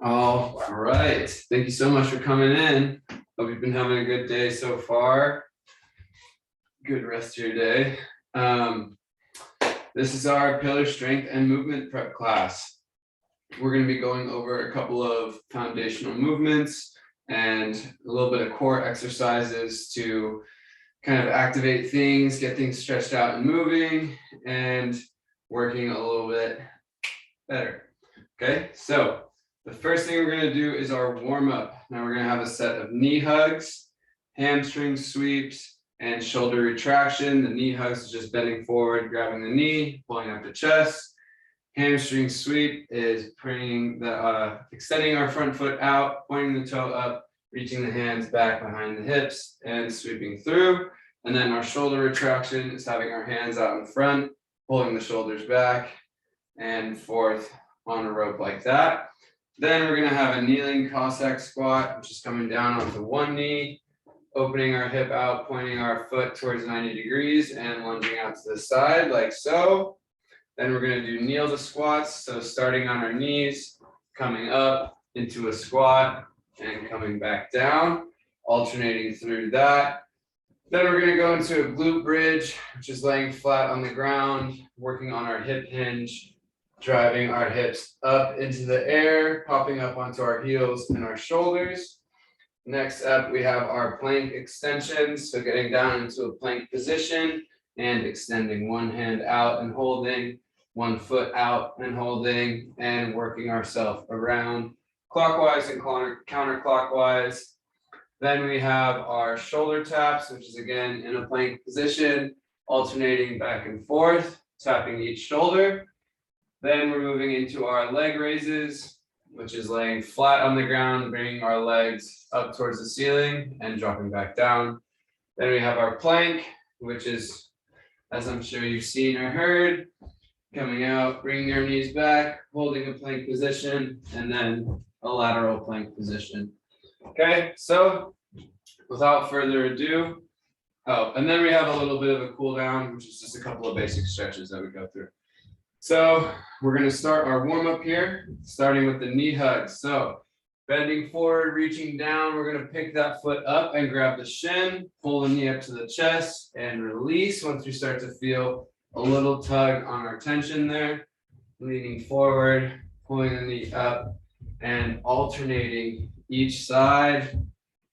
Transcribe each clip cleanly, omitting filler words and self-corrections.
All right. Thank you so much for coming in. Hope you've been having a good day so far. Good rest of your day. This is our pillar strength and movement prep class. We're going to be going over a couple of foundational movements and a little bit of core exercises to kind of activate things, get things stretched out and moving, and working a little bit better. Okay, so the first thing we're going to do is our warm up. Now we're going to have a set of knee hugs, hamstring sweeps, and shoulder retraction. The knee hugs is just bending forward, grabbing the knee, pulling up the chest. Hamstring sweep is bringing the extending our front foot out, pointing the toe up, reaching the hands back behind the hips, and sweeping through. And then our shoulder retraction is having our hands out in front, pulling the shoulders back and forth on a rope like that. Then we're going to have a kneeling Cossack squat, which is coming down onto one knee, opening our hip out, pointing our foot towards 90 degrees and lunging out to the side like so. Then we're going to do kneel to squats. So starting on our knees, coming up into a squat and coming back down, alternating through that. Then we're going to go into a glute bridge, which is laying flat on the ground, working on our hip hinge, driving our hips up into the air, popping up onto our heels and our shoulders. Next up, we have our plank extensions. So getting down into a plank position and extending one hand out and holding, one foot out and holding, and working ourselves around clockwise and counterclockwise. Then we have our shoulder taps, which is again in a plank position, alternating back and forth, tapping each shoulder. Then we're moving into our leg raises, which is laying flat on the ground, bringing our legs up towards the ceiling and dropping back down. Then we have our plank, which is, as I'm sure you've seen or heard, coming out, bringing our knees back, holding a plank position, and then a lateral plank position. Okay, so without further ado, and then we have a little bit of a cool down, which is just a couple of basic stretches that we go through. So we're going to start our warm up here, starting with the knee hugs. So bending forward, reaching down, we're going to pick that foot up and grab the shin, pull the knee up to the chest and release once we start to feel a little tug on our tension there. Leaning forward, pulling the knee up and alternating each side,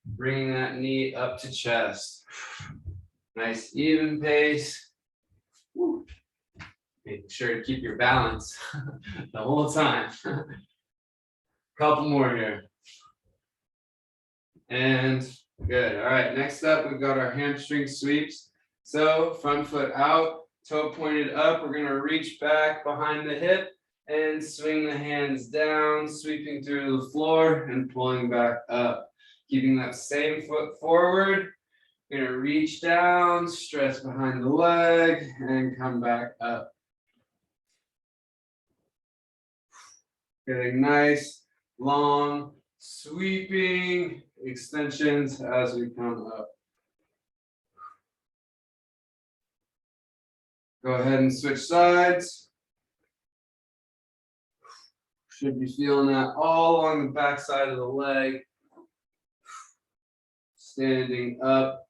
bringing that knee up to chest. Nice even pace. Woo. Making sure to keep your balance the whole time. Couple more here. And good. All right, next up, we've got our hamstring sweeps. So front foot out, toe pointed up. We're going to reach back behind the hip and swing the hands down, sweeping through the floor and pulling back up. Keeping that same foot forward. We're going to reach down, stretch behind the leg, and come back up. Getting nice, long, sweeping extensions as we come up. Go ahead and switch sides. Should be feeling that all along the back side of the leg. Standing up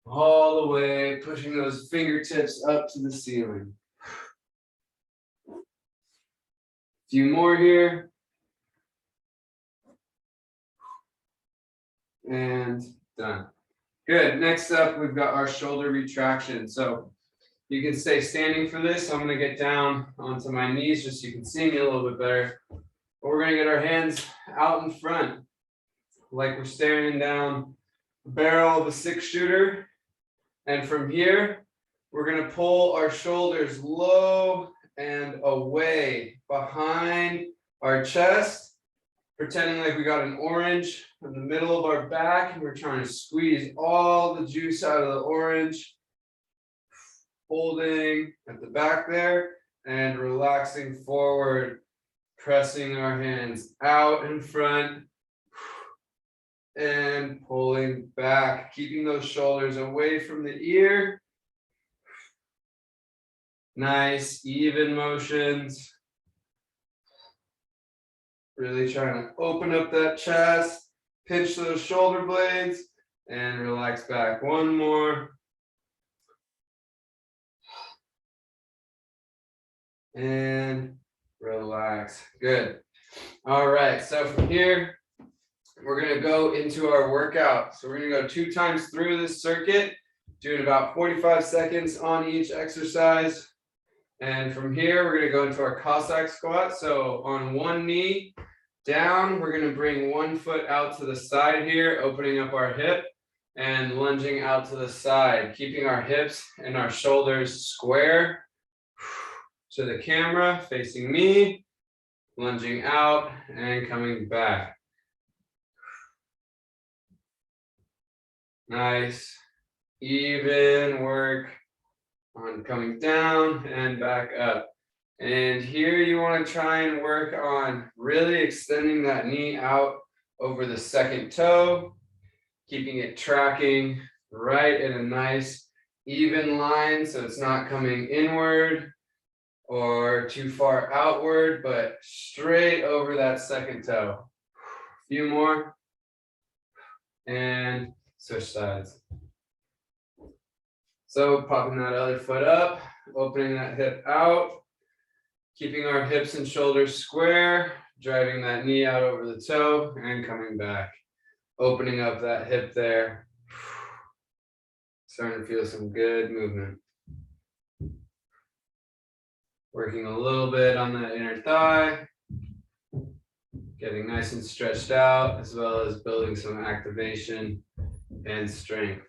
all the way, pushing those fingertips up to the ceiling. Few more here. And done. Good. Next up, we've got our shoulder retraction. So you can stay standing for this. I'm going to get down onto my knees just so you can see me a little bit better. But we're going to get our hands out in front, like we're staring down the barrel of a 6-shooter. And from here, we're going to pull our shoulders low and away behind our chest, pretending like we got an orange in the middle of our back and we're trying to squeeze all the juice out of the orange, holding at the back there and relaxing forward, pressing our hands out in front and pulling back, keeping those shoulders away from the ear. Nice, even motions. Really trying to open up that chest, pinch those shoulder blades, and relax back. One more. And relax. Good. All right, so from here, we're going to go into our workout. So we're going to go 2 times through this circuit, doing about 45 seconds on each exercise. And from here, we're going to go into our Cossack squat. So on one knee down, we're going to bring one foot out to the side here, opening up our hip and lunging out to the side, keeping our hips and our shoulders square to the camera, facing me, lunging out and coming back. Nice, even work on coming down and back up. And here you want to try and work on really extending that knee out over the second toe, keeping it tracking right in a nice even line so it's not coming inward or too far outward, but straight over that second toe. A few more. And switch sides. So popping that other foot up, opening that hip out, keeping our hips and shoulders square, driving that knee out over the toe and coming back. Opening up that hip there. Starting to feel some good movement. Working a little bit on that inner thigh, getting nice and stretched out, as well as building some activation and strength.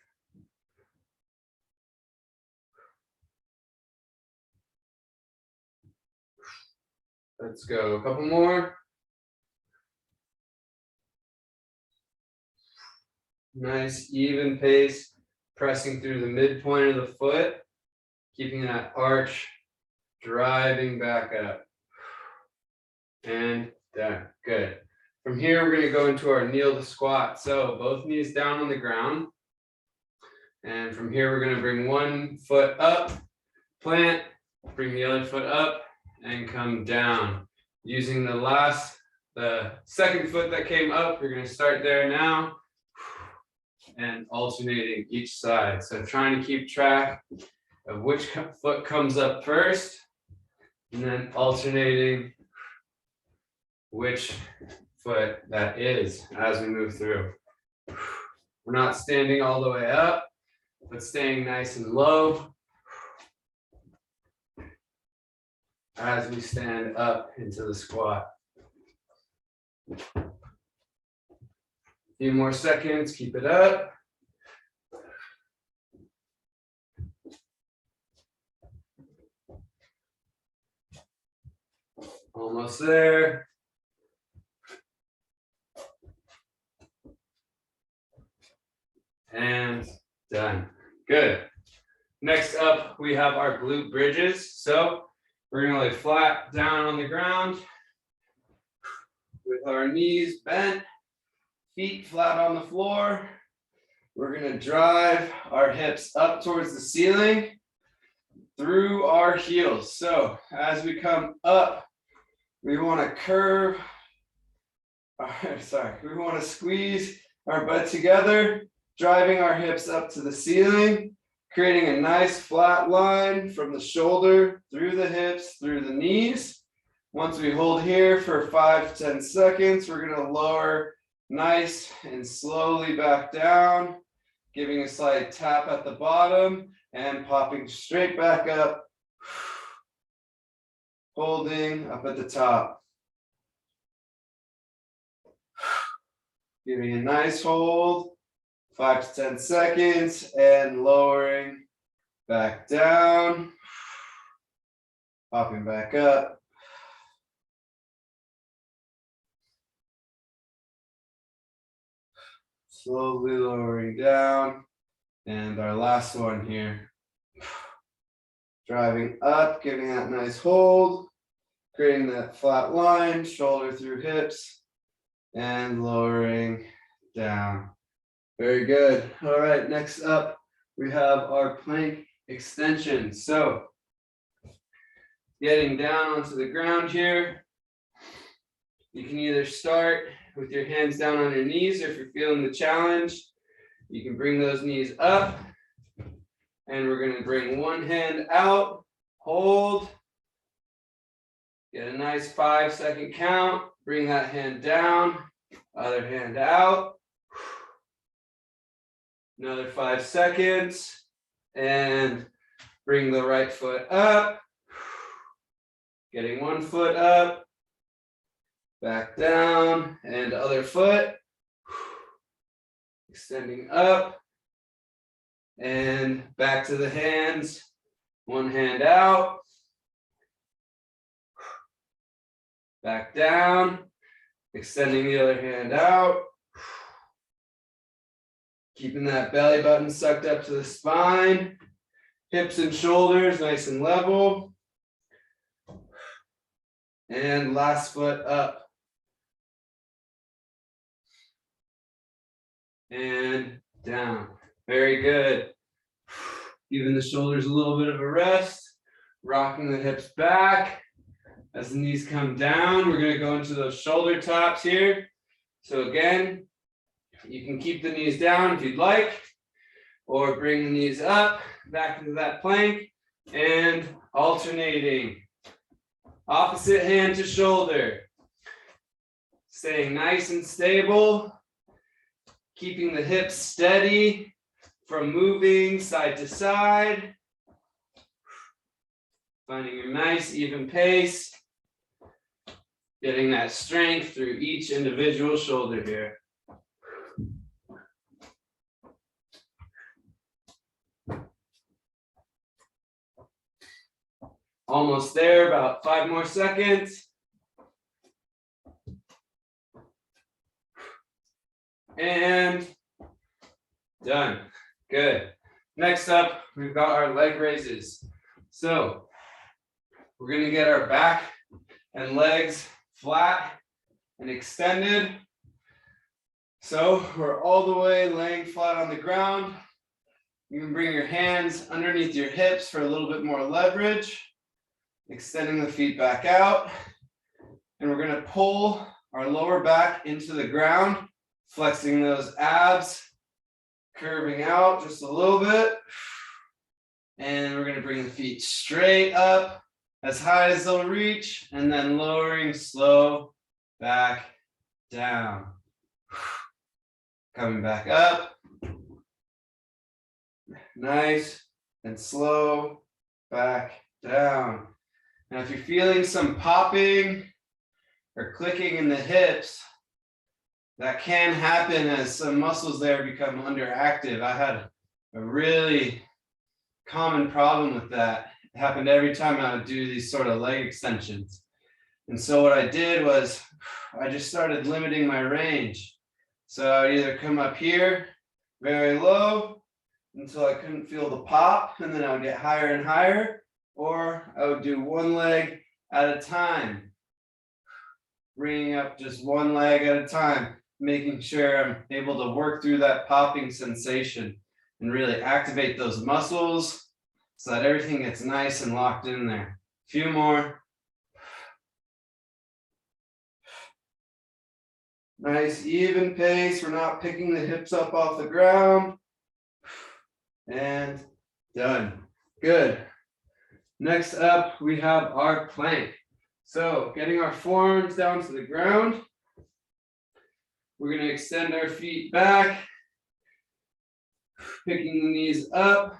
Let's go, a couple more. Nice, even pace, pressing through the midpoint of the foot, keeping that arch, driving back up. And done, good. From here, we're gonna go into our kneel to squat. So both knees down on the ground. And from here, we're gonna bring one foot up, plant, bring the other foot up, and come down. Using the second foot that came up, you're gonna start there now, and alternating each side. So trying to keep track of which foot comes up first, and then alternating which foot that is as we move through. We're not standing all the way up, but staying nice and low as we stand up into the squat. A few more seconds, keep it up. Almost there. And done. Good. Next up, we have our glute bridges. So we're going to lay flat down on the ground with our knees bent, feet flat on the floor. We're going to drive our hips up towards the ceiling through our heels. So as we come up, we want to curve, we want to squeeze our butt together, driving our hips up to the ceiling, creating a nice flat line from the shoulder through the hips, through the knees. Once we hold here for 5 to 10 seconds, we're going to lower nice and slowly back down, giving a slight tap at the bottom and popping straight back up, holding up at the top. Giving a nice hold, 5 to 10 seconds, and lowering back down, popping back up. Slowly lowering down. And our last one here. Driving up, giving that nice hold, creating that flat line, shoulder through hips, and lowering down. Very good. All right, next up, we have our plank extension. So getting down onto the ground here, You can either start with your hands down on your knees, or if you're feeling the challenge, you can bring those knees up. And we're going to bring one hand out, hold, get a nice 5-second count, bring that hand down, other hand out, another 5 seconds, and bring the right foot up, getting one foot up, back down, and other foot, extending up, and back to the hands, one hand out, back down, extending the other hand out, keeping that belly button sucked up to the spine, hips and shoulders nice and level, and last foot up, and down. Very good. Giving the shoulders a little bit of a rest, rocking the hips back. As the knees come down, we're going to go into those shoulder taps here. So again, you can keep the knees down if you'd like, or bring the knees up, back into that plank, and alternating. Opposite hand to shoulder. Staying nice and stable, keeping the hips steady from moving side to side. Finding a nice even pace. Getting that strength through each individual shoulder here. Almost there, about 5 more seconds. And done. Good. Next up, we've got our leg raises. So we're going to get our back and legs flat and extended. So we're all the way laying flat on the ground. You can bring your hands underneath your hips for a little bit more leverage, extending the feet back out. And we're going to pull our lower back into the ground, flexing those abs, curving out just a little bit. And we're going to bring the feet straight up as high as they'll reach, and then lowering slow back down. Coming back up. Nice and slow back down. Now, if you're feeling some popping or clicking in the hips, that can happen as some muscles there become underactive. I had a really common problem with that. It happened every time I would do these sort of leg extensions. And so what I did was I just started limiting my range. So I would either come up here very low until I couldn't feel the pop, and then I would get higher and higher, or I would do one leg at a time, bringing up just one leg at a time, making sure I'm able to work through that popping sensation and really activate those muscles so that everything gets nice and locked in there. A few more. Nice even pace. We're not picking the hips up off the ground. And done. Good. Next up, we have our plank. So getting our forearms down to the ground. We're going to extend our feet back, picking the knees up,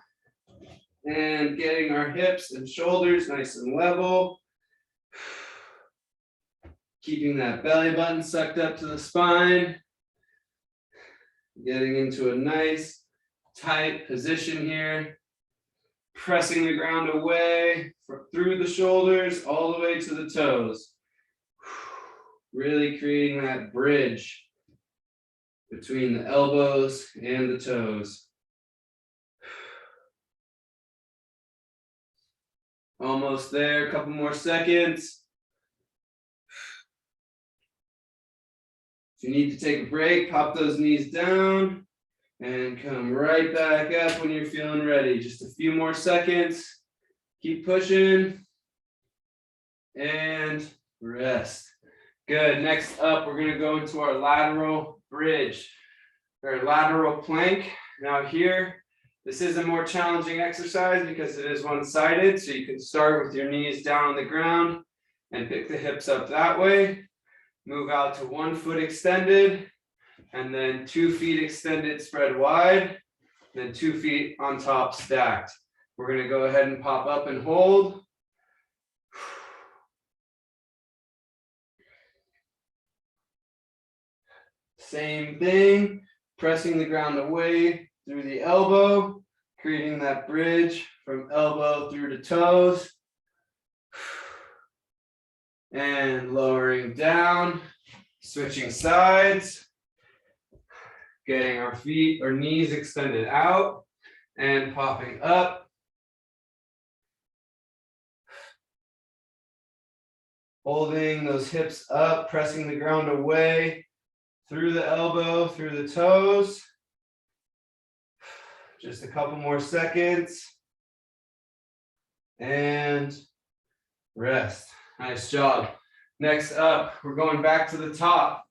and getting our hips and shoulders nice and level. Keeping that belly button sucked up to the spine. Getting into a nice, tight position here. Pressing the ground away through the shoulders all the way to the toes. Really creating that bridge between the elbows and the toes. Almost there, a couple more seconds. If you need to take a break, pop those knees down and come right back up when you're feeling ready. Just a few more seconds. Keep pushing and rest. Good. Next up, we're going to go into our lateral bridge, or lateral plank. Now here, this is a more challenging exercise because it is one-sided. So you can start with your knees down on the ground and pick the hips up that way. Move out to 1 foot extended, and then 2 feet extended, spread wide, then 2 feet on top stacked. We're going to go ahead and pop up and hold. Same thing, pressing the ground away through the elbow, creating that bridge from elbow through to toes. And lowering down, switching sides, getting our feet or knees extended out and popping up. Holding those hips up, pressing the ground away through the elbow, through the toes. Just a couple more seconds. And rest. Nice job. Next up, we're going back to the top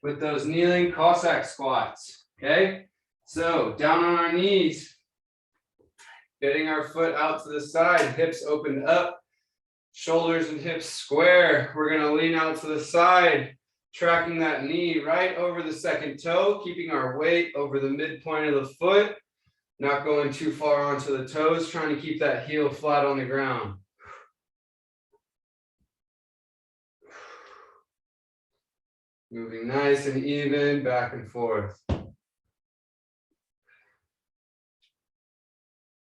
with those kneeling Cossack squats. Okay? So down on our knees, getting our foot out to the side, hips opened up, shoulders and hips square. We're going to lean out to the side, tracking that knee right over the second toe, keeping our weight over the midpoint of the foot, not going too far onto the toes, trying to keep that heel flat on the ground. Moving nice and even, back and forth.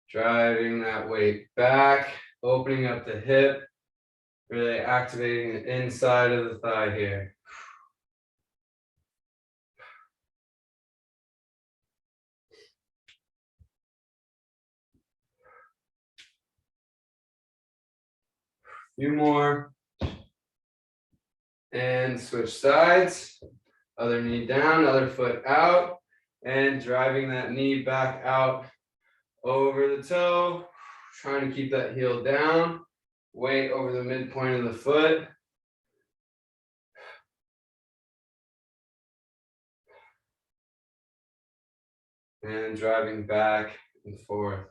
Driving that weight back, opening up the hip, really activating the inside of the thigh here. Few more. And switch sides. Other knee down, other foot out. And driving that knee back out over the toe. Trying to keep that heel down. Weight over the midpoint of the foot. And driving back and forth.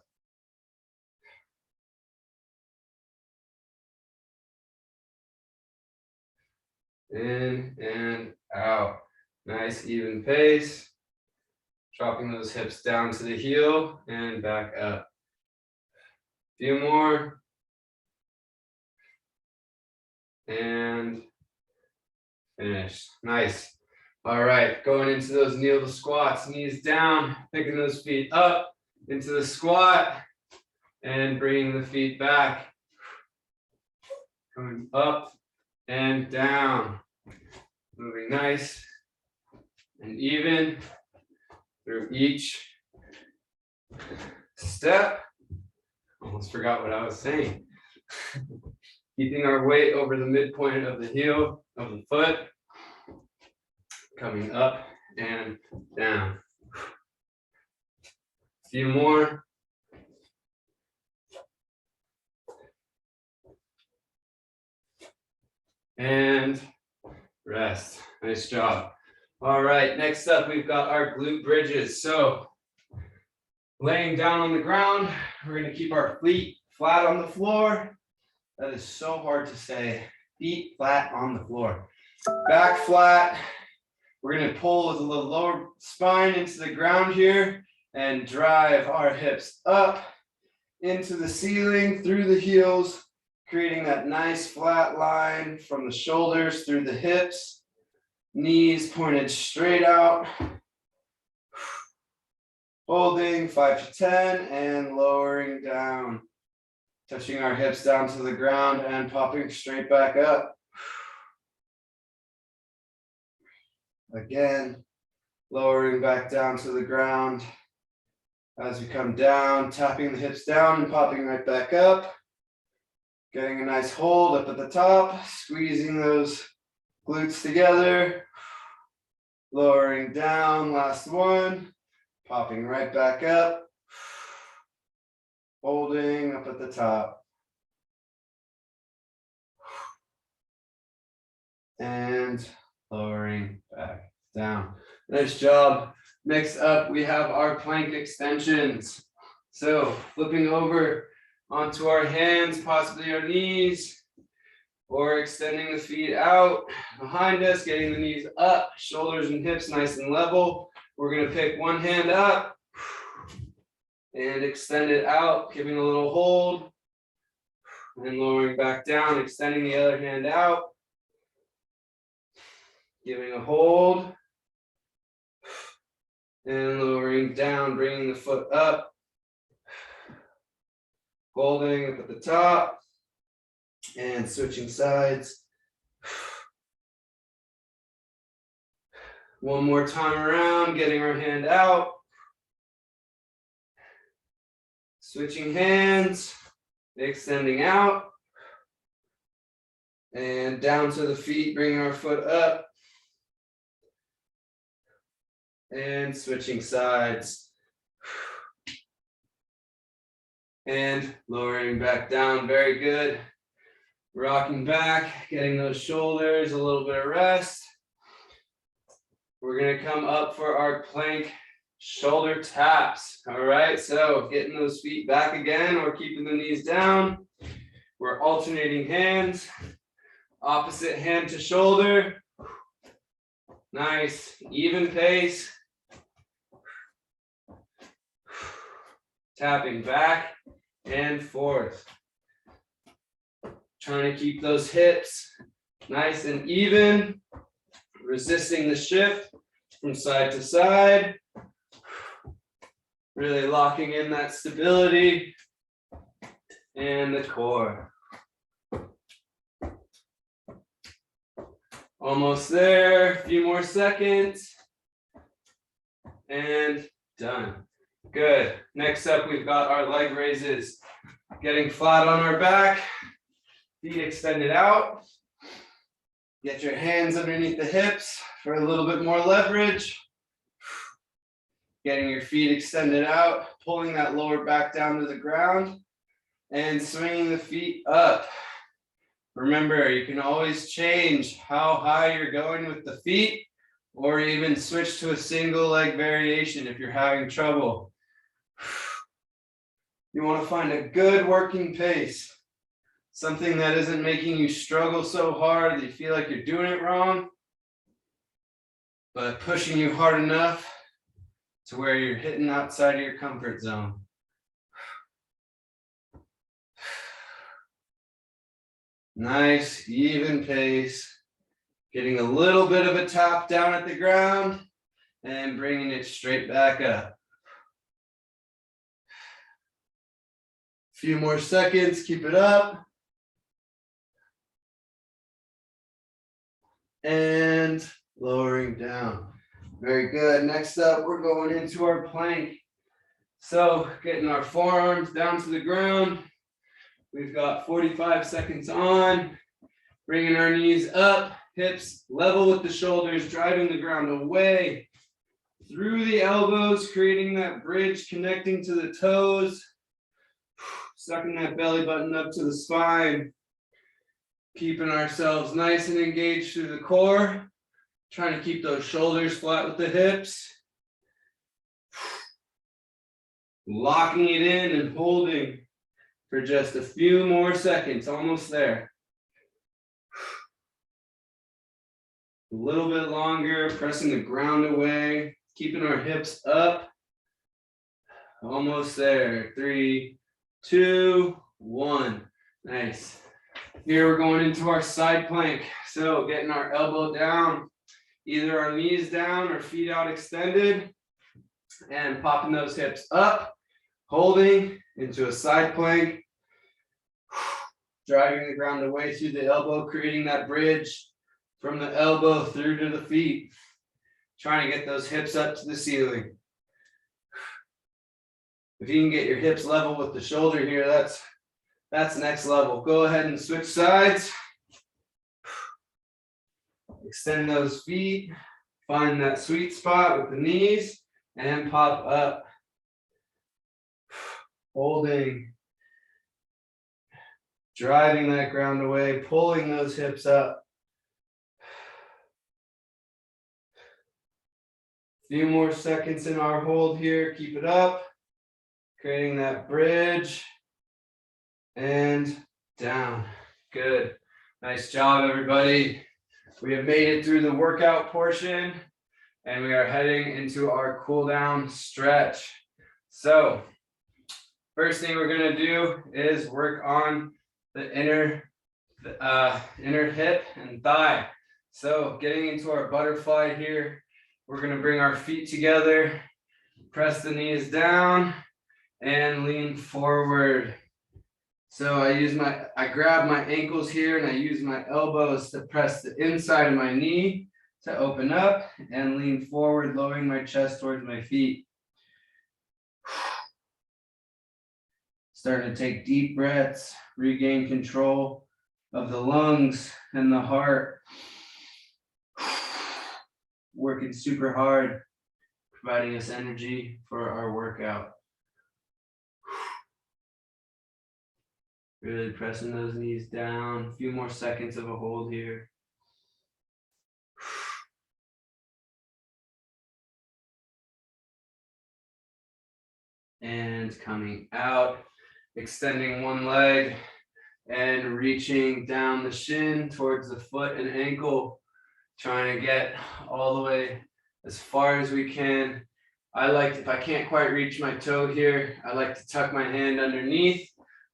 In and out. Nice even pace. Dropping those hips down to the heel and back up. Few more. And finish. Nice. All right, going into those kneel to squats, knees down, picking those feet up into the squat and bringing the feet back. Coming up and down. Moving nice and even through each step. Almost forgot what I was saying. Keeping our weight over the midpoint of the heel of the foot. Coming up and down. A few more. And rest. Nice job. All right, next up, we've got our glute bridges. So laying down on the ground, we're going to keep our feet flat on the floor. That is so hard to say. Feet flat on the floor. Back flat. We're going to pull with a little lower spine into the ground here and drive our hips up into the ceiling through the heels, creating that nice flat line from the shoulders through the hips. Knees pointed straight out. Holding 5 to 10 and lowering down. Touching our hips down to the ground and popping straight back up. Again, lowering back down to the ground. As we come down, tapping the hips down and popping right back up. Getting a nice hold up at the top, squeezing those glutes together. Lowering down, last one. Popping right back up. Holding up at the top. and lowering back down. Nice job. Next up, we have our plank extensions. So flipping over onto our hands, possibly our knees, or extending the feet out behind us, getting the knees up, shoulders and hips nice and level. We're going to pick one hand up and extend it out, giving a little hold, and lowering back down, extending the other hand out, giving a hold, and lowering down, bringing the foot up, holding up at the top, and switching sides. One more time around, getting our hand out, switching hands, extending out, and down to the feet, bringing our foot up, and switching sides. And lowering back down, very good. Rocking back, getting those shoulders, a little bit of rest. We're gonna come up for our plank shoulder taps. All right, so getting those feet back again or keeping the knees down. We're alternating hands, opposite hand to shoulder. Nice, even pace. Tapping back and forth. Trying to keep those hips nice and even, resisting the shift from side to side. Really locking in that stability and the core. Almost there, a few more seconds, and done. Good. Next up, we've got our leg raises. Getting flat on our back, feet extended out. Get your hands underneath the hips for a little bit more leverage. Getting your feet extended out, pulling that lower back down to the ground, and swinging the feet up. Remember, you can always change how high you're going with the feet, or even switch to a single leg variation if you're having trouble. You want to find a good working pace, something that isn't making you struggle so hard that you feel like you're doing it wrong, but pushing you hard enough to where you're hitting outside of your comfort zone. Nice, even pace. Getting a little bit of a tap down at the ground and bringing it straight back up. Few more seconds, keep it up. And lowering down. Very good. Next up, we're going into our plank. So getting our forearms down to the ground. We've got 45 seconds on. Bringing our knees up, hips level with the shoulders, driving the ground away through the elbows, creating that bridge connecting to the toes. Sucking that belly button up to the spine. Keeping ourselves nice and engaged through the core. Trying to keep those shoulders flat with the hips. Locking it in and holding for just a few more seconds, almost there. A little bit longer, pressing the ground away, keeping our hips up. Almost there. 3, 2, 1. Nice. Here we're going into our side plank. So getting our elbow down, either our knees down or feet out extended, and popping those hips up, holding into a side plank, driving the ground away through the elbow, creating that bridge from the elbow through to the feet, trying to get those hips up to the ceiling. If you can get your hips level with the shoulder here, that's next level. Go ahead and switch sides. Extend those feet, find that sweet spot with the knees, and pop up. Holding, driving that ground away, pulling those hips up. Few more seconds in our hold here. Keep it up. Creating that bridge. And down. Good. Nice job, everybody. We have made it through the workout portion, and we are heading into our cool down stretch. So, first thing we're going to do is work on the inner hip and thigh. So, getting into our butterfly here, we're going to bring our feet together, press the knees down, and lean forward. So I grab my ankles here and I use my elbows to press the inside of my knee to open up and lean forward, lowering my chest towards my feet. Starting to take deep breaths, regain control of the lungs and the heart. Working super hard, providing us energy for our workout. Really pressing those knees down. A few more seconds of a hold here. And coming out, extending one leg and reaching down the shin towards the foot and ankle, trying to get all the way as far as we can. If I can't quite reach my toe here, I like to tuck my hand underneath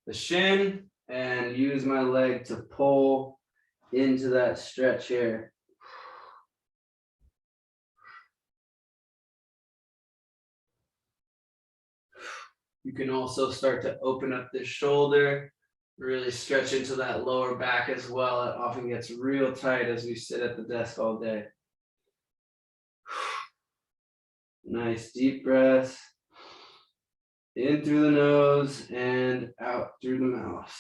the shin and use my leg to pull into that stretch here. You can also start to open up the shoulder, really stretch into that lower back as well. It often gets real tight as we sit at the desk all day. Nice deep breaths. In through the nose and out through the mouth.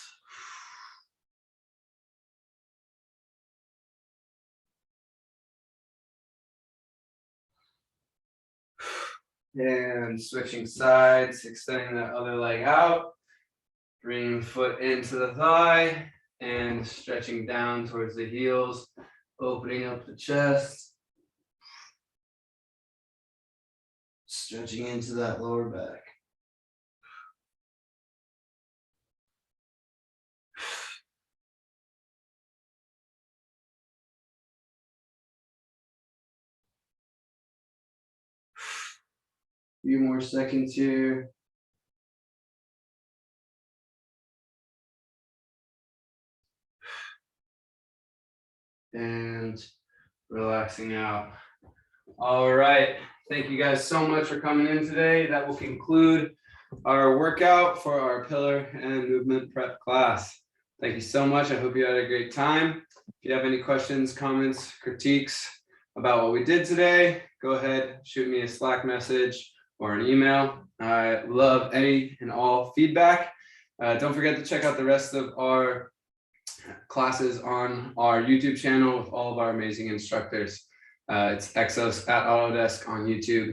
And switching sides, extending that other leg out. Bringing the foot into the thigh and stretching down towards the heels, opening up the chest. Stretching into that lower back. Few more seconds here. And relaxing out. All right. Thank you guys so much for coming in today. That will conclude our workout for our pillar and movement prep class. Thank you so much. I hope you had a great time. If you have any questions, comments, critiques about what we did today, go ahead, shoot me a Slack message or an email. I love any and all feedback. Don't forget to check out the rest of our classes on our YouTube channel with all of our amazing instructors. It's Exos at Autodesk on YouTube.